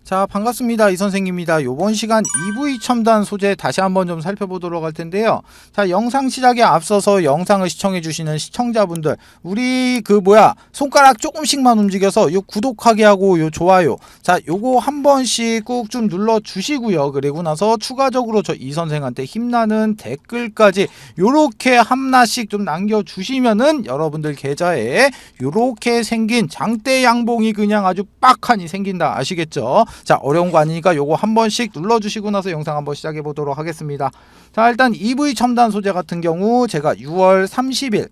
자, 반갑습니다. 이 선생입니다. 이번 시간 EV 첨단 소재 다시 한번 좀 살펴보도록 할 텐데요. 자, 영상 시작에 앞서서 영상을 시청해 주시는 시청자분들, 우리 손가락 조금씩만 움직여서 요 구독하기 하고 요 좋아요, 자, 요거 한 번씩 꾹 좀 눌러 주시고요. 그리고 나서 추가적으로 저 이 선생한테 힘나는 댓글까지 요렇게 하나씩 좀 남겨 주시면은 여러분들 계좌에 요렇게 생긴 장대 양봉이 그냥 아주 빡하니 생긴다, 아시겠죠? 자, 어려운 거 아니니까 요거 한 번씩 눌러주시고 나서 영상 한번 시작해 보도록 하겠습니다. 자, 일단 EV 첨단 소재 같은 경우 제가 6월 30일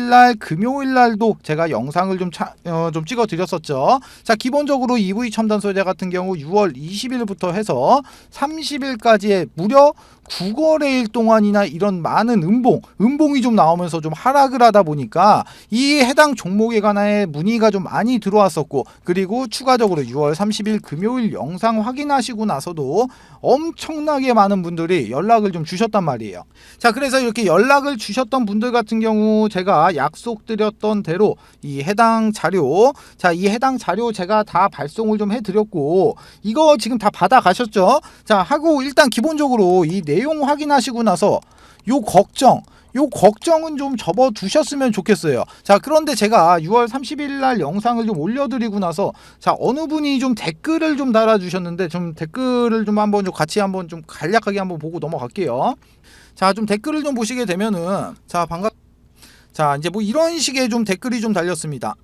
날 금요일 날도 제가 영상을 좀 찍어 드렸었죠. 자, 기본적으로 EV 첨단 소재 같은 경우 6월 20일부터 해서 30일까지의 무려 9거래일 동안이나 이런 많은 음봉이 좀 나오면서 좀 하락을 하다 보니까 이 해당 종목에 관한 문의가 좀 많이 들어왔었고, 그리고 추가적으로 6월 30일 금요일 영상 확인하시고 나서도 엄청나게 많은 분들이 연락을 좀 주셨단 말이에요. 자, 그래서 이렇게 연락을 주셨던 분들 같은 경우 제가 약속드렸던 대로 이 해당 자료, 자, 이 해당 자료 제가 다 발송을 좀 해드렸고, 이거 지금 다 받아 가셨죠? 자, 하고 일단 기본적으로 이 내용 확인하시고 나서 요 걱정은 좀 접어 두셨으면 좋겠어요. 자, 그런데 제가 6월 30일 날 영상을 좀 올려드리고 나서, 자, 어느 분이 좀 댓글을 좀 달아주셨는데, 좀 댓글을 좀 한번 좀 같이 한번 좀 간략하게 한번 보고 넘어갈게요. 자, 좀 댓글을 좀 보시게 되면은, 자, 이제 뭐 이런 식의 좀 댓글이 좀 달렸습니다.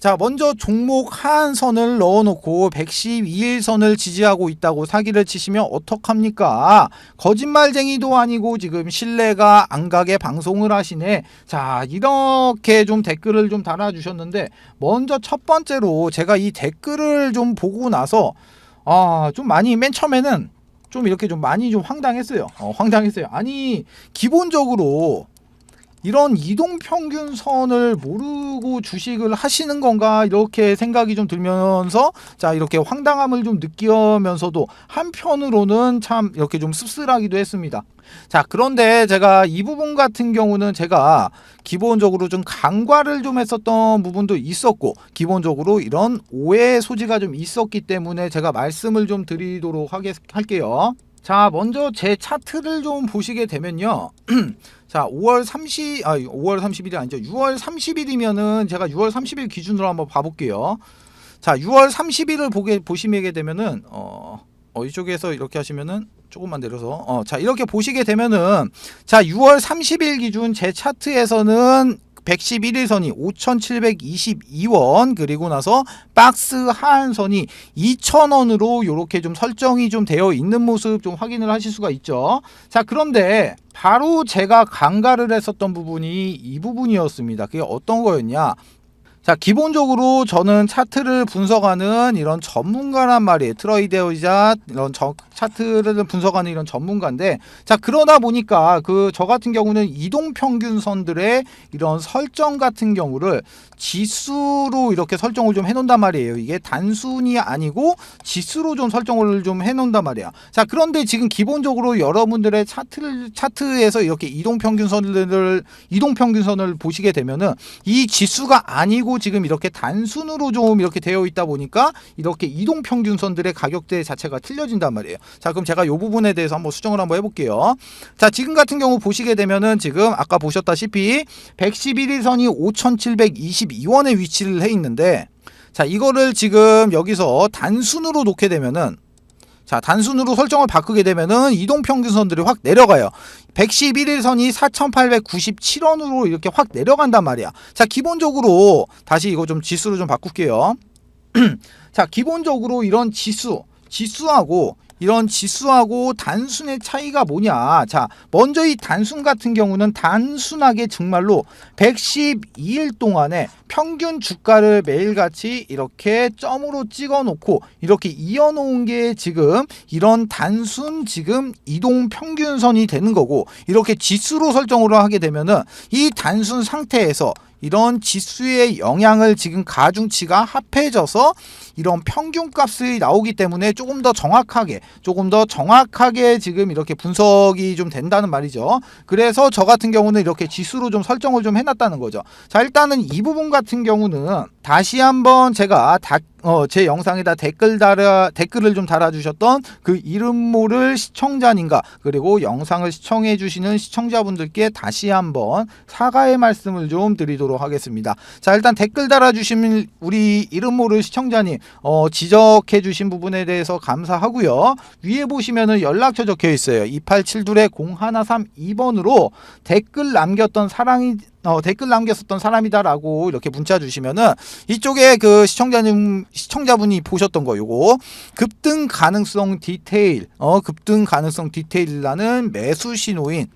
자, 먼저 종목 하한선을 넣어놓고 112일선을 지지하고 있다고 사기를 치시면 어떡합니까? 거짓말쟁이도 아니고 지금 신뢰가 안 가게 방송을 하시네. 자, 이렇게 좀 댓글을 좀 달아주셨는데, 먼저 첫 번째로 제가 이 댓글을 좀 보고 나서 좀 많이 맨 처음에는 좀 이렇게 좀 많이 좀 황당했어요. 아니, 기본적으로 이런 이동평균선을 모르고 주식을 하시는 건가, 이렇게 생각이 좀 들면서, 자, 이렇게 황당함을 좀 느끼면서도 한편으로는 참 이렇게 좀 씁쓸하기도 했습니다. 자, 그런데 제가 이 부분 같은 경우는 제가 기본적으로 좀 간과를 좀 했었던 부분도 있었고, 기본적으로 이런 오해 소지가 좀 있었기 때문에 제가 말씀을 좀 드리도록 할게요. 자, 먼저 제 차트를 좀 보시게 되면요. 자, 5월 30일이 아니죠. 6월 30일이면은 제가 6월 30일 기준으로 한번 봐볼게요. 자, 6월 30일을 보시게 되면은 이쪽에서 이렇게 하시면은 조금만 내려서 자, 이렇게 보시게 되면은, 자, 6월 30일 기준 제 차트에서는 111일선이 5,722원, 그리고 나서 박스 하한선이 2,000원으로 이렇게 좀 설정이 좀 되어 있는 모습 좀 확인을 하실 수가 있죠. 자, 그런데 바로 제가 간과를 했었던 부분이 이 부분이었습니다. 그게 어떤 거였냐? 자, 기본적으로 저는 차트를 분석하는 이런 전문가란 말이에요. 트레이더이자 이런 차트를 분석하는 이런 전문가인데, 자, 그러다 보니까 저 같은 경우는 이동평균선들의 이런 설정 같은 경우를 지수로 이렇게 설정을 좀 해놓는단 말이에요. 이게 단순이 아니고 지수로 좀 설정을 좀 해놓는단 말이야. 자, 그런데 지금 기본적으로 여러분들의 차트에서 이렇게 이동평균선을 보시게 되면은 이 지수가 아니고 지금 이렇게 단순으로 좀 이렇게 되어 있다 보니까 이렇게 이동평균선들의 가격대 자체가 틀려진단 말이에요. 자, 그럼 제가 이 부분에 대해서 한번 수정을 한번 해볼게요. 자, 지금 같은 경우 보시게 되면은 지금 아까 보셨다시피 111일선이 5,722원에 위치를 해 있는데, 자, 이거를 지금 여기서 단순으로 놓게 되면은, 자, 단순으로 설정을 바꾸게 되면은 이동평균선들이 확 내려가요. 111일선이 4,897원으로 이렇게 확 내려간단 말이야. 자, 기본적으로 다시 이거 좀 지수로 좀 바꿀게요. 자, 기본적으로 이런 지수하고 단순의 차이가 뭐냐? 자, 먼저 이 단순 같은 경우는 단순하게 정말로 112일 동안에 평균 주가를 매일같이 이렇게 점으로 찍어 놓고 이렇게 이어 놓은 게 지금 이런 단순 지금 이동 평균선이 되는 거고, 이렇게 지수로 설정으로 하게 되면은 이 단순 상태에서 이런 지수의 영향을 지금 가중치가 합해져서 이런 평균값이 나오기 때문에 조금 더 정확하게 지금 이렇게 분석이 좀 된다는 말이죠. 그래서 저 같은 경우는 이렇게 지수로 좀 설정을 좀 해놨다는 거죠. 자, 일단은 이 부분 같은 경우는 다시 한번 제가 제 영상에다 댓글을 좀 달아주셨던 그 이름 모를 시청자님과 그리고 영상을 시청해주시는 시청자분들께 다시 한번 사과의 말씀을 좀 드리도록 하겠습니다. 자, 일단 댓글 달아주신 우리 이름 모를 시청자님, 지적해주신 부분에 대해서 감사하고요. 위에 보시면은 연락처 적혀 있어요. 2872-0132번으로 댓글 남겼던 사람이다라고 이렇게 문자 주시면은 이쪽에 그 시청자분이 보셨던 거 요거 급등 가능성 디테일이라는 매수 신호인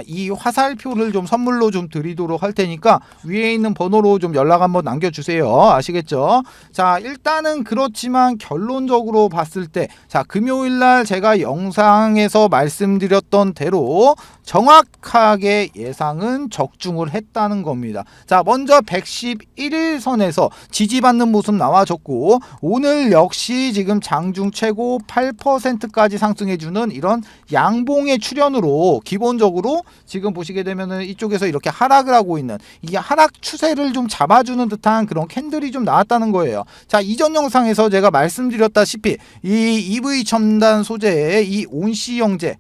이 화살표를 좀 선물로 좀 드리도록 할 테니까 위에 있는 번호로 좀 연락 한번 남겨주세요. 아시겠죠? 자, 일단은 그렇지만 결론적으로 봤을 때 금요일날 제가 영상에서 말씀드렸던 대로 정확하게 예상은 적중을 했다는 겁니다. 자, 먼저 111일선에서 지지받는 모습 나와줬고 오늘 역시 지금 장중 최고 8%까지 상승해주는 이런 양봉의 출현으로 기본적으로 지금 보시게 되면은 이쪽에서 이렇게 하락을 하고 있는 이 하락 추세를 좀 잡아주는 듯한 그런 캔들이 좀 나왔다는 거예요. 자, 이전 영상에서 제가 말씀드렸다시피 이 EV 첨단 소재의 이 온시형제,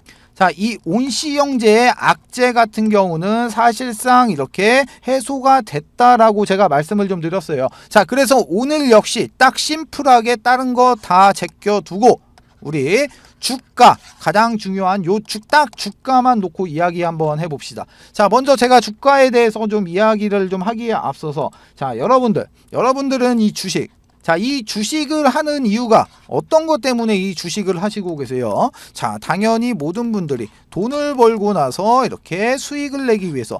이 온시형제의 악재 같은 경우는 사실상 이렇게 해소가 됐다라고 제가 말씀을 좀 드렸어요. 자, 그래서 오늘 역시 딱 심플하게 다른 거 다 제껴두고 우리 주가, 가장 중요한 요 주가만 놓고 이야기 한번 해봅시다. 자, 먼저 제가 주가에 대해서 좀 이야기를 좀 하기에 앞서서 여러분들은 이 주식을 하는 이유가 어떤 것 때문에 이 주식을 하시고 계세요? 자, 당연히 모든 분들이 돈을 벌고 나서 이렇게 수익을 내기 위해서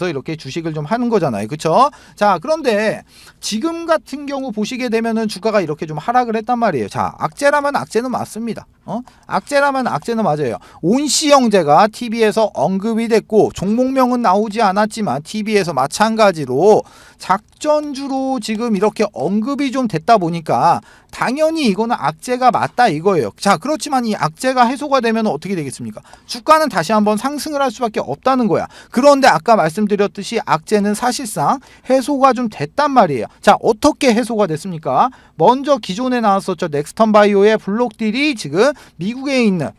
이렇게 주식을 좀 하는 거잖아요. 그쵸? 자, 그런데 지금 같은 경우 보시게 되면은 주가가 이렇게 좀 하락을 했단 말이에요. 자, 악재라면 악재는 맞습니다. 악재라면 악재는 맞아요. 온시형제가 TV에서 언급이 됐고 종목명은 나오지 않았지만 TV에서 마찬가지로 작전주로 지금 이렇게 언급이 좀 됐다 보니까 당연히 이거는 악재가 맞다 이거예요. 자, 그렇지만 이 악재가 해소가 되면 어떻게 되겠습니까? 주가는 다시 한번 상승을 할 수밖에 없다는 거야. 그런데 아까 말씀드렸듯이 악재는 사실상 해소가 좀 됐단 말이에요. 자, 어떻게 해소가 됐습니까? 먼저 기존에 나왔었죠. 넥스턴 바이오의 블록딜이 지금 미국에 있는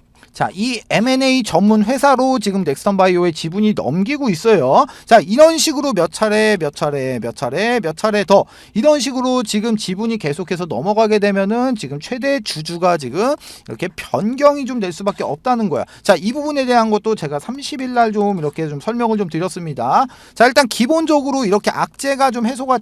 이 M&A 전문 회사로 지금 넥스턴 바이오의 지분이 넘기고 있어요. 자, 이런 식으로 몇 차례 더 이런 식으로 지금 지분이 계속해서 넘어가게 되면은 지금 최대 주주가 지금 이렇게 변경이 좀 될 수밖에 없다는 거야. 자, 이 부분에 대한 것도 제가 30일 날 좀 이렇게 좀 설명을 좀 드렸습니다. 자, 일단 기본적으로 이렇게 악재가 해소가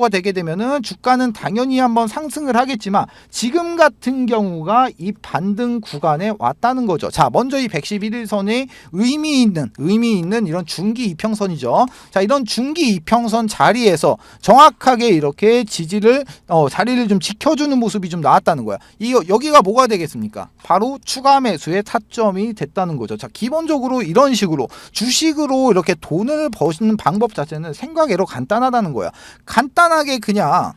되게 되면은 주가는 당연히 한번 상승을 하겠지만 지금 같은 경우가 이 반등 구간에 왔다는 거죠. 자, 먼저 이 111일선의 의미 있는 이런 중기 이평선이죠. 자, 이런 중기 이평선 자리에서 정확하게 이렇게 자리를 좀 지켜주는 모습이 좀 나왔다는 거야. 여기가 뭐가 되겠습니까? 바로 추가 매수의 타점이 됐다는 거죠. 자, 기본적으로 이런 식으로 주식으로 이렇게 돈을 버시는 방법 자체는 생각외로 간단하다는 거야. 간단하게 그냥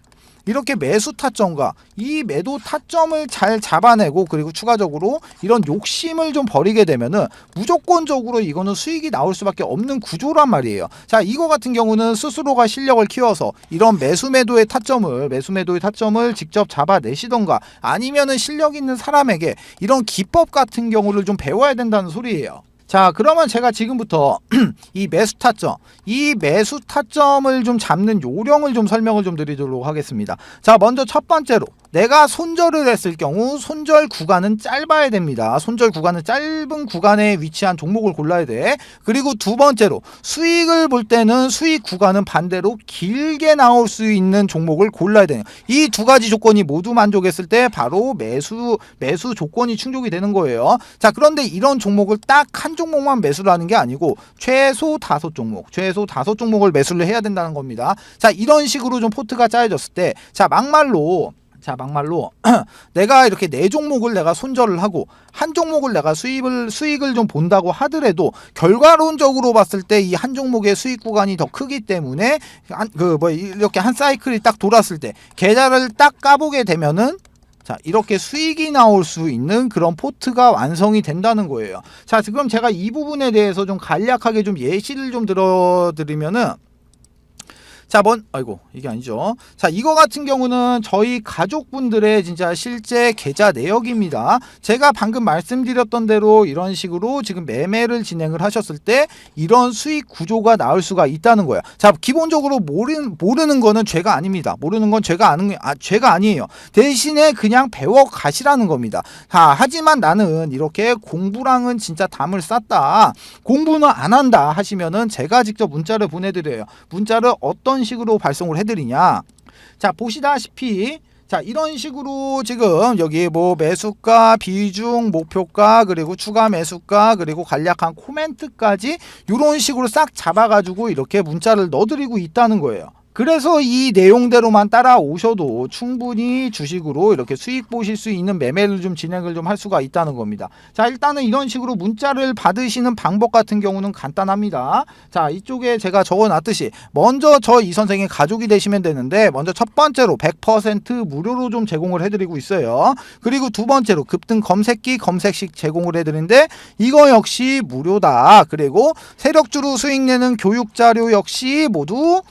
이렇게 매수 타점과 이 매도 타점을 잘 잡아내고 그리고 추가적으로 이런 욕심을 좀 버리게 되면은 무조건적으로 이거는 수익이 나올 수밖에 없는 구조란 말이에요. 자, 이거 같은 경우는 스스로가 실력을 키워서 이런 매수 매도의 타점을 직접 잡아내시던가 아니면은 실력 있는 사람에게 이런 기법 같은 경우를 좀 배워야 된다는 소리예요. 자, 그러면 제가 지금부터 이 매수 타점을 좀 잡는 요령을 좀 설명을 좀 드리도록 하겠습니다. 자, 먼저 첫 번째로 내가 손절을 했을 경우 손절 구간은 짧아야 됩니다. 손절 구간은 짧은 구간에 위치한 종목을 골라야 돼. 그리고 두 번째로 수익을 볼 때는 수익 구간은 반대로 길게 나올 수 있는 종목을 골라야 돼요. 이 두 가지 조건이 모두 만족했을 때 바로 매수 조건이 충족이 되는 거예요. 자, 그런데 이런 종목을 딱 한 종목만 매수를 하는 게 아니고 최소 5종목을 매수를 해야 된다는 겁니다. 자, 이런 식으로 좀 포트가 짜여졌을 때 자, 막말로 자, 막말로 내가 이렇게 네 종목을 내가 손절을 하고 한 종목을 내가 수익을 좀 본다고 하더라도 결과론적으로 봤을 때 이 한 종목의 수익 구간이 더 크기 때문에 이렇게 한 사이클이 딱 돌았을 때 계좌를 딱 까보게 되면은 자, 이렇게 수익이 나올 수 있는 그런 포트가 완성이 된다는 거예요. 자, 그럼 제가 이 부분에 대해서 좀 간략하게 좀 예시를 좀 들어드리면은, 자, 아이고, 이게 아니죠. 자, 이거 같은 경우는 저희 가족분들의 진짜 실제 계좌 내역입니다. 제가 방금 말씀드렸던 대로 이런 식으로 지금 매매를 진행을 하셨을 때 이런 수익 구조가 나올 수가 있다는 거예요. 자, 기본적으로 모르는 거는 죄가 아닙니다. 모르는 건 죄가 아니에요. 대신에 그냥 배워 가시라는 겁니다. 자, 하지만 나는 이렇게 공부랑은 진짜 담을 쌌다. 공부는 안 한다 하시면은 제가 직접 문자를 보내드려요. 문자를 어떤 식으로 발송을 해드리냐. 자, 보시다시피 자, 이런 식으로 지금 여기 뭐 매수가, 비중, 목표가, 그리고 추가 매수가, 그리고 간략한 코멘트까지 이런 식으로 싹 잡아가지고 이렇게 문자를 넣어드리고 있다는 거예요. 그래서 이 내용대로만 따라오셔도 충분히 주식으로 이렇게 수익 보실 수 있는 매매를 좀 진행을 좀 할 수가 있다는 겁니다. 자, 일단은 이런 식으로 문자를 받으시는 방법 같은 경우는 간단합니다. 자, 이쪽에 제가 적어놨듯이 먼저 저 이 선생의 가족이 되시면 되는데, 먼저 첫 번째로 100% 무료로 좀 제공을 해드리고 있어요. 그리고 두 번째로 급등 검색기 검색식 제공을 해드리는데 이거 역시 무료다. 그리고 세력주로 수익 내는 교육 자료 역시 모두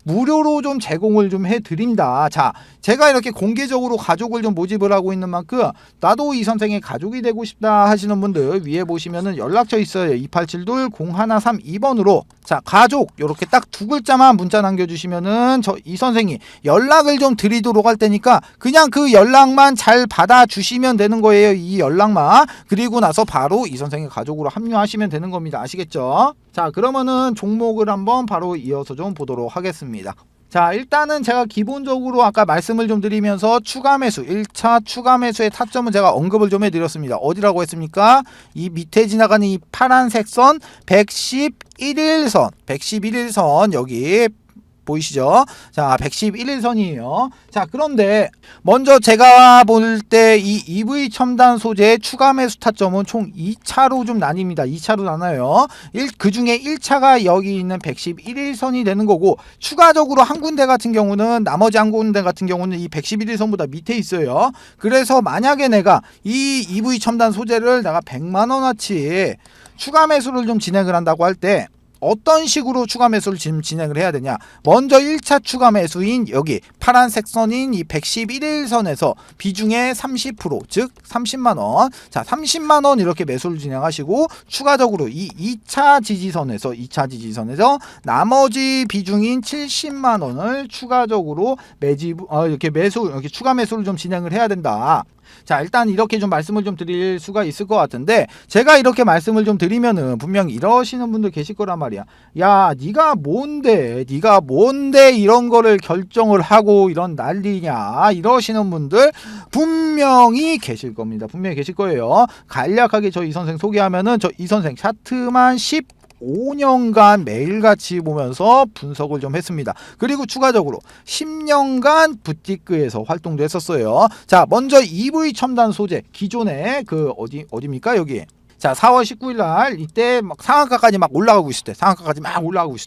무료로 좀 제공을 좀 해드립니다. 자, 제가 이렇게 공개적으로 가족을 좀 모집을 하고 있는 만큼 나도 이 선생의 가족이 되고 싶다 하시는 분들 위에 보시면은 연락처 있어요. 2872-0132번으로 자, 가족 이렇게 딱 두 글자만 문자 남겨주시면은 이 선생이 연락을 좀 드리도록 할 테니까 그냥 그 연락만 잘 받아주시면 되는 거예요. 이 연락만. 그리고 나서 바로 이 선생의 가족으로 합류하시면 되는 겁니다. 아시겠죠? 자, 그러면은 종목을 한번 바로 이어서 좀 보도록 하겠습니다. 자, 일단은 제가 기본적으로 아까 말씀을 좀 드리면서 추가 매수 1차 추가 매수의 타점은 제가 언급을 좀 해드렸습니다. 어디라고 했습니까? 이 밑에 지나가는 이 파란색 선 111일선 여기 보이시죠? 자, 111일선이에요. 자, 그런데 먼저 제가 볼 때 이 EV 첨단 소재의 추가 매수 타점은 총 2차로 좀 나뉩니다. 2차로 나눠요. 그 중에 1차가 여기 있는 111일선이 되는 거고, 추가적으로 한 군데 같은 경우는 나머지 한 군데 같은 경우는 이 111일선보다 밑에 있어요. 그래서 만약에 내가 이 EV 첨단 소재를 내가 100만 원어치 추가 매수를 좀 진행을 한다고 할 때 어떤 식으로 추가 매수를 지금 진행을 해야 되냐. 먼저 1차 추가 매수인 여기 파란색 선인 이 111일선에서 비중의 30%, 즉 30만원. 자, 30만원 이렇게 매수를 진행하시고, 추가적으로 이 2차 지지선에서 나머지 비중인 70만원을 추가적으로 이렇게 추가 매수를 좀 진행을 해야 된다. 자, 일단 이렇게 좀 말씀을 좀 드릴 수가 있을 것 같은데, 제가 이렇게 말씀을 좀 드리면은 분명히 이러시는 분들 계실 거란 말이야. 야, 네가 뭔데 이런 거를 결정을 하고 이런 난리냐, 이러시는 분들 분명히 계실 겁니다. 분명히 계실 거예요. 간략하게 저 이 선생 소개하면은 저 이 선생 차트만 5년간 매일같이 보면서 분석을 좀 했습니다. 그리고 추가적으로 10년간 부티크에서 활동도 했었어요. 자, 먼저 EV 첨단 소재 기존에 그 어디입니까? 여기. 자, 4월 19일 날 이때 막 상한가까지 막 올라가고 있을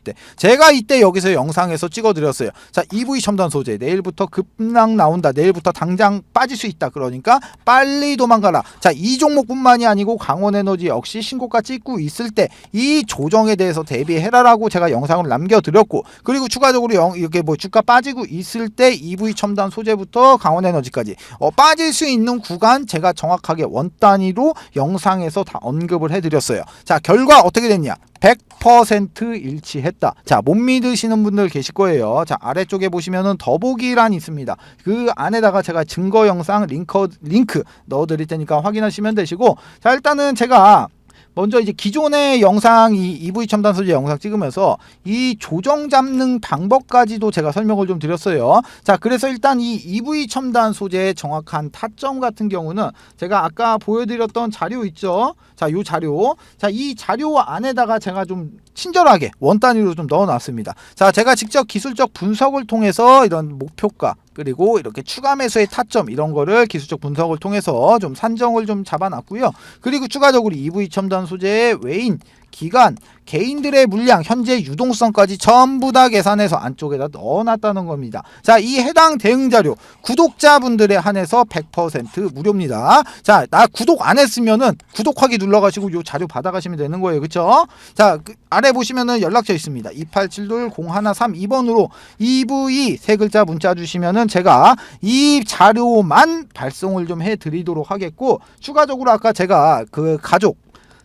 때 제가 이때 여기서 영상에서 찍어드렸어요. 자, EV 첨단 소재 내일부터 급락 나온다, 내일부터 당장 빠질 수 있다, 그러니까 빨리 도망가라. 자, 이 종목뿐만이 아니고 강원에너지 역시 신고가 찍고 있을 때 이 조정에 대해서 대비해라라고 제가 영상을 남겨드렸고, 그리고 추가적으로 이렇게 뭐 주가 빠지고 있을 때 EV 첨단 소재부터 강원에너지까지 빠질 수 있는 구간 제가 정확하게 원 단위로 영상에서 다 언급을 해드렸어요. 자, 결과 어떻게 됐냐? 100% 일치했다. 자, 못 믿으시는 분들 계실 거예요. 자, 아래쪽에 보시면은 더보기란이 있습니다. 그 안에다가 제가 증거 영상 링크 넣어드릴 테니까 확인하시면 되시고, 자, 일단은 제가 먼저 이제 기존의 영상, 이 EV 첨단 소재 영상 찍으면서 이 조정 잡는 방법까지도 제가 설명을 좀 드렸어요. 자, 그래서 일단 이 EV 첨단 소재의 정확한 타점 같은 경우는 제가 아까 보여드렸던 자료 있죠. 자, 이 자료. 자, 이 자료 안에다가 제가 좀 친절하게 원 단위로 좀 넣어놨습니다. 자, 제가 직접 기술적 분석을 통해서 이런 목표가 그리고 이렇게 추가 매수의 타점 이런 거를 기술적 분석을 통해서 좀 산정을 좀 잡아놨고요. 그리고 추가적으로 EV 첨단 소재의 외인, 기간, 개인들의 물량, 현재 유동성까지 전부 다 계산해서 안쪽에다 넣어놨다는 겁니다. 자, 이 해당 대응 자료 구독자분들에 한해서 100% 무료입니다. 자, 나 구독 안 했으면은 구독하기 눌러가시고 요 자료 받아가시면 되는 거예요. 그쵸? 자, 아래 보시면은 연락처 있습니다. 2872-0132번으로 EV 세 글자 문자 주시면은 제가 이 자료만 발송을 좀 해드리도록 하겠고, 추가적으로 아까 제가 그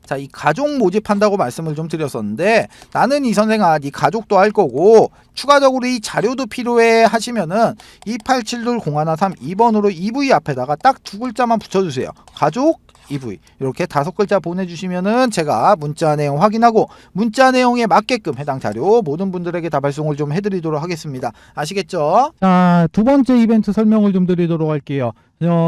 자, 이 가족 모집한다고 말씀을 좀 드렸었는데, 나는 이 선생아 네 가족도 할 거고 추가적으로 이 자료도 필요해 하시면은 2872-0132번으로 EV 앞에다가 딱 두 글자만 붙여주세요. 가족 EV 이렇게 5글자 보내주시면은 제가 문자 내용 확인하고 문자 내용에 맞게끔 해당 자료 모든 분들에게 다 발송을 좀 해드리도록 하겠습니다. 아시겠죠? 자, 두 번째 이벤트 설명을 좀 드리도록 할게요.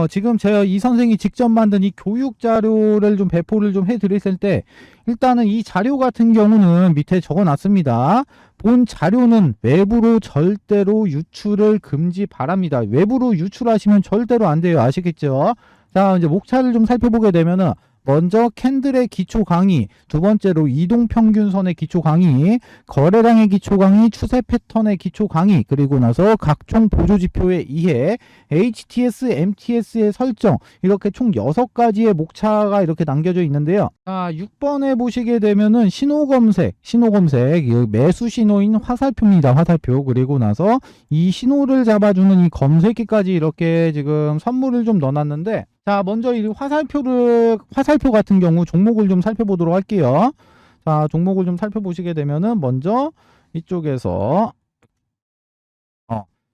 지금 제가 이 선생이 직접 만든 이 교육 자료를 좀 배포를 좀 해드렸을 때, 일단은 이 자료 같은 경우는 밑에 적어놨습니다. 본 자료는 외부로 절대로 유출을 금지 바랍니다. 외부로 유출하시면 절대로 안 돼요. 아시겠죠? 자, 이제 목차를 좀 살펴보게 되면은, 먼저 캔들의 기초 강의, 두 번째로 이동평균선의 기초 강의, 거래량의 기초 강의, 추세 패턴의 기초 강의, 그리고 나서 각종 보조지표의 이해, HTS, MTS의 설정, 이렇게 총 6가지의 목차가 이렇게 남겨져 있는데요. 자, 6번에 보시게 되면은 신호검색, 매수 신호인 화살표입니다. 화살표. 그리고 나서 이 신호를 잡아주는 이 검색기까지 이렇게 지금 선물을 좀 넣어놨는데, 자, 먼저 이 화살표 같은 경우 종목을 좀 살펴보도록 할게요. 자, 종목을 좀 살펴보시게 되면은 먼저 이쪽에서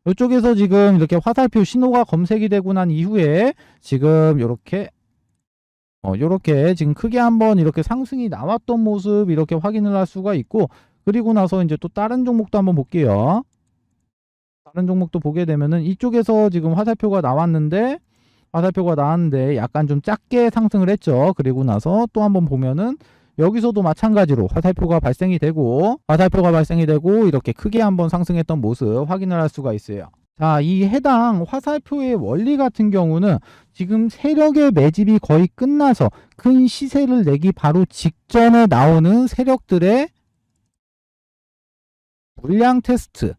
이쪽에서 지금 이렇게 화살표 신호가 검색이 되고 난 이후에 지금 요렇게 지금 크게 한번 이렇게 상승이 나왔던 모습 이렇게 확인을 할 수가 있고, 그리고 나서 이제 또 다른 종목도 한번 볼게요. 다른 종목도 보게 되면은 이쪽에서 지금 화살표가 나왔는데 약간 좀 작게 상승을 했죠. 그리고 나서 또 한번 보면은 여기서도 마찬가지로 화살표가 발생이 되고 이렇게 크게 한번 상승했던 모습 확인을 할 수가 있어요. 자, 이 해당 화살표의 원리 같은 경우는 지금 세력의 매집이 거의 끝나서 큰 시세를 내기 바로 직전에 나오는 세력들의 물량 테스트,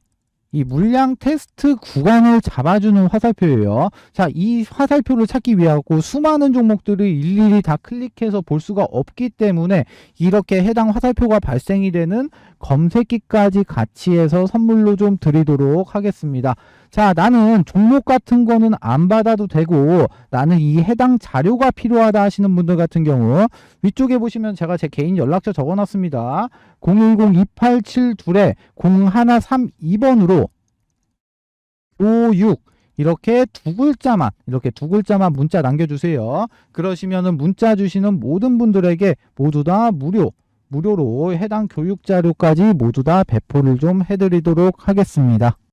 이 물량 테스트 구간을 잡아주는 화살표예요. 자, 이 화살표를 찾기 위하고 수많은 종목들을 일일이 다 클릭해서 볼 수가 없기 때문에 이렇게 해당 화살표가 발생이 되는 검색기까지 같이 해서 선물로 좀 드리도록 하겠습니다. 자, 나는 종목 같은 거는 안 받아도 되고 나는 이 해당 자료가 필요하다 하시는 분들 같은 경우 위쪽에 보시면 제가 제 개인 연락처 적어놨습니다. 010-287-0132번으로 교육 이렇게 두 글자만 문자 남겨주세요. 그러시면은 문자 주시는 모든 분들에게 모두 다 무료로 해당 교육 자료까지 모두 다 배포를 좀 해드리도록 하겠습니다.